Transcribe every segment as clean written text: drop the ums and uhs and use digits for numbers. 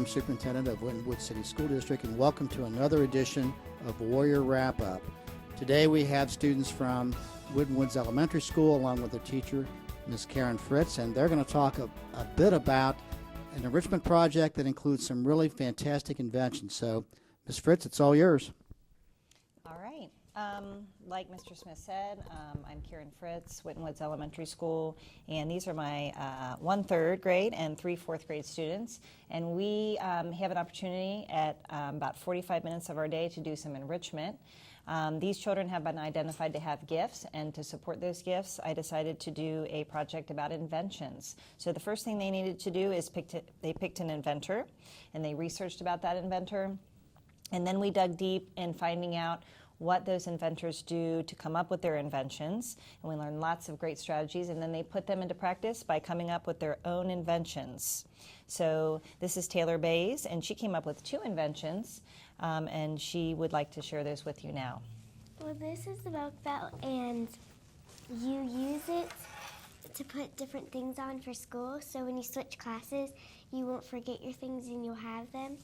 Superintendent of Winton Woods City School District, and welcome to another edition of Warrior Wrap-Up. Today we have students from Winton Woods Elementary School along with their teacher, Ms. Karen Fritz, and they're going to talk a bit about an enrichment project that includes some really fantastic inventions. So, Ms. Fritz, it's all yours. All right. Like Mr. Smith said, I'm Karen Fritz, Winton Woods Elementary School, and these are my 1 3rd grade and 3 4th grade students. And we have an opportunity at about 45 minutes of our day to do some enrichment. These children have been identified to have gifts, and to support those gifts, I decided to do a project about inventions. So the first thing they needed to do is they picked an inventor, and they researched about that inventor. And then we dug deep in finding out what those inventors do to come up with their inventions. And we learned lots of great strategies, and then they put them into practice by coming up with their own inventions. So this is Taylor Bays, and she came up with 2 inventions, and she would like to share those with you now. Well, this is the milk belt, and you use it to put different things on for school, so when you switch classes, you won't forget your things and you'll have them.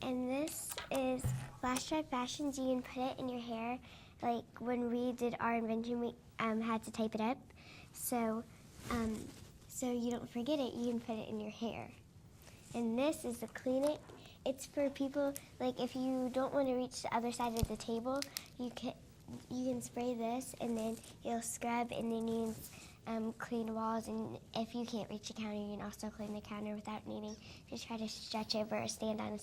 And this is flash drive fashions. You can put it in your hair. Like when we did our invention, we had to tape it up. So you don't forget it, you can put it in your hair. And this is the Clean It. It's for people, like if you don't want to reach the other side of the table, you can spray this and then you'll scrub, and then you can clean walls. And if you can't reach the counter, you can also clean the counter without needing to try to stretch over or stand on a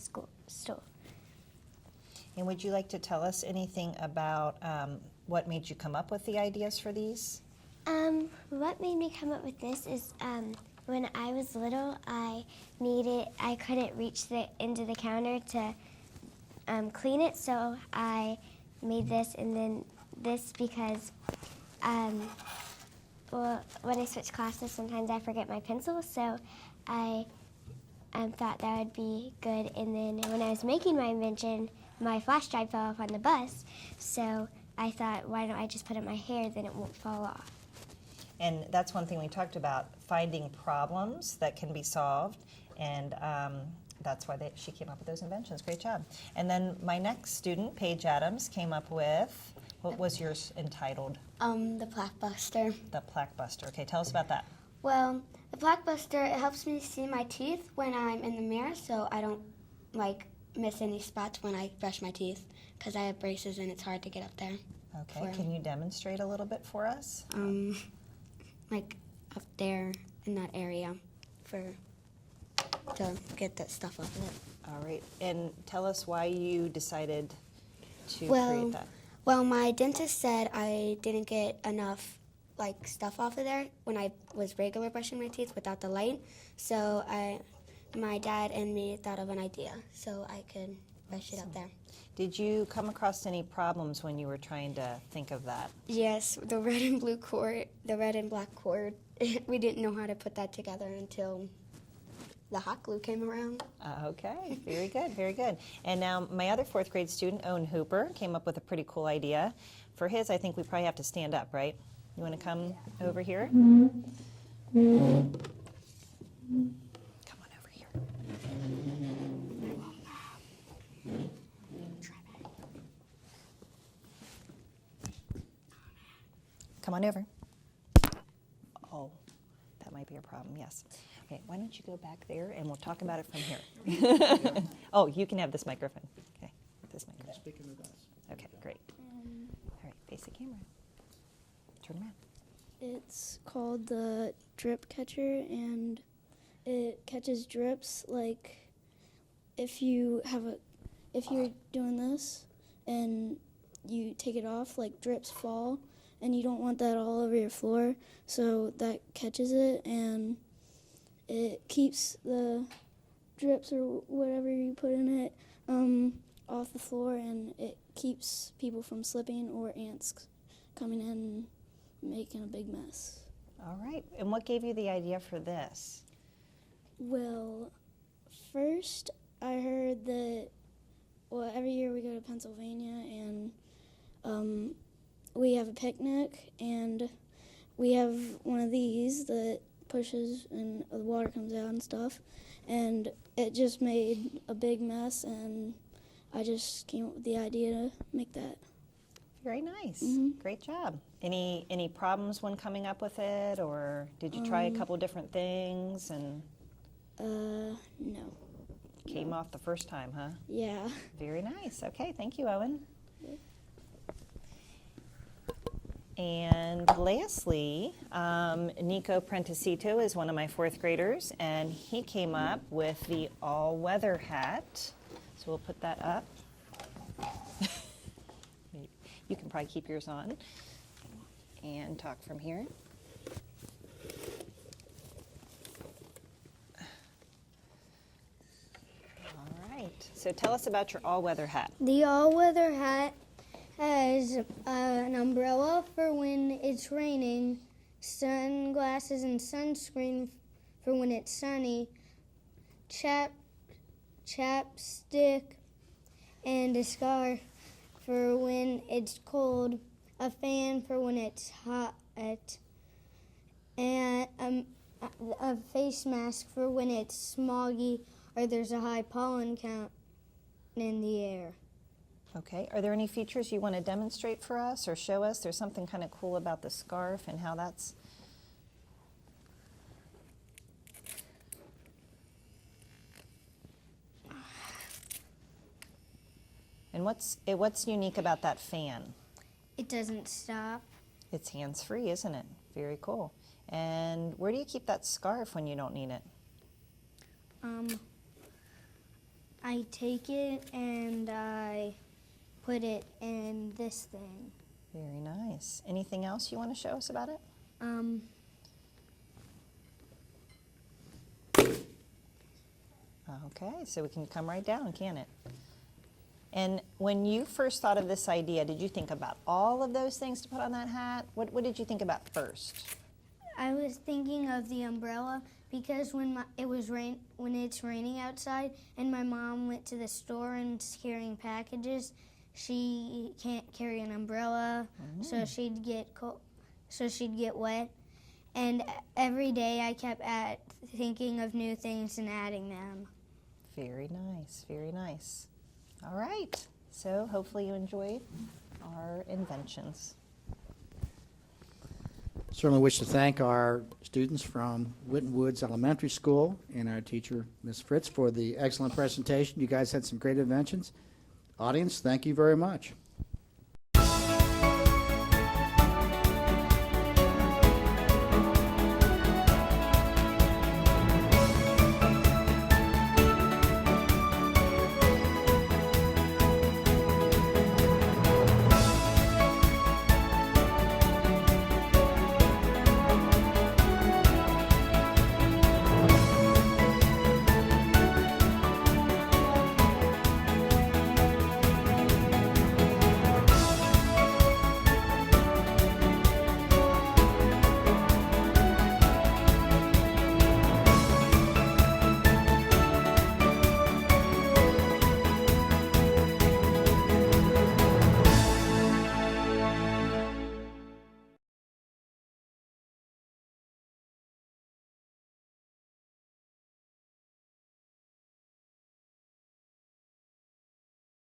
stool. And would you like to tell us anything about what made you come up with the ideas for these? What made me come up with this is when I was little, I couldn't reach the end of the counter to clean it, so I made this, and then this because when I switch classes, sometimes I forget my pencil, so I thought that would be good. And then when I was making my invention, my flash drive fell off on the bus, so I thought, why don't I just put it in my hair, then it won't fall off. And that's one thing we talked about, finding problems that can be solved, and that's why she came up with those inventions. Great job. And then my next student, Paige Adams, came up with, what was yours entitled? The Plaque Buster. The Plaque Buster. Okay, tell us about that. Well, the Plaque Buster, it helps me see my teeth when I'm in the mirror, so I don't miss any spots when I brush my teeth, because I have braces and it's hard to get up there. Okay, can you demonstrate a little bit for us? Up there in that area to get that stuff off of it. All right, and tell us why you decided to create that. Well, my dentist said I didn't get enough stuff off of there when I was regular brushing my teeth without the light, so my dad and me thought of an idea so I could brush it up there. Did you come across any problems when you were trying to think of that? Yes, the red and black cord, we didn't know how to put that together until the hot glue came around. Okay, very good, very good. And now my other 4th grade student, Owen Hooper, came up with a pretty cool idea. For his, I think we probably have to stand up, right? You want to come over here? Come on over here. Come on over. Oh, that might be a problem, yes. Okay, why don't you go back there and we'll talk about it from here. Oh, you can have this microphone. Okay, this microphone. Speaking with us. Okay, great. All right, face the camera. Turn around. It's called the drip catcher, and it catches drips. Like if you're doing this and you take it off, drips fall, and you don't want that all over your floor, so that catches it, and it keeps the drips or whatever you put in it off the floor, and it keeps people from slipping or ants coming in and making a big mess. All right, and what gave you the idea for this? Well, first I heard that, every year we go to Pennsylvania, and we have a picnic, and we have one of these that pushes and the water comes out and stuff. And it just made a big mess, and I just came up with the idea to make that. Very nice. Mhm. Great job. Any problems when coming up with it, or did you try a couple different things and No. came off the first time, huh? Yeah. Very nice. Okay, thank you, Owen. And lastly, Nico Prentecito is one of my fourth graders, and he came up with the all-weather hat. So we'll put that up. You can probably keep yours on and talk from here. All right. So tell us about your all-weather hat. The all-weather hat has an umbrella for when it's raining, sunglasses and sunscreen for when it's sunny, chapstick and a scarf for when it's cold, a fan for when it's hot, and a face mask for when it's smoggy or there's a high pollen count in the air. Okay. Are there any features you want to demonstrate for us or show us? There's something kind of cool about the scarf and how that's... And what's unique about that fan? It doesn't stop. It's hands-free, isn't it? Very cool. And where do you keep that scarf when you don't need it? I take it and I put it in this thing. Very nice. Anything else you want to show us about it? Okay, so we can come right down, can it? And when you first thought of this idea, did you think about all of those things to put on that hat? What did you think about first? I was thinking of the umbrella because when it's raining outside and my mom went to the store and is carrying packages, she can't carry an umbrella, so she'd get wet. And every day I kept thinking of new things and adding them. Very nice, very nice. All right, so hopefully you enjoyed our inventions. Certainly wish to thank our students from Whitten Woods Elementary School and our teacher, Ms. Fritz, for the excellent presentation. You guys had some great inventions. Audience, thank you very much.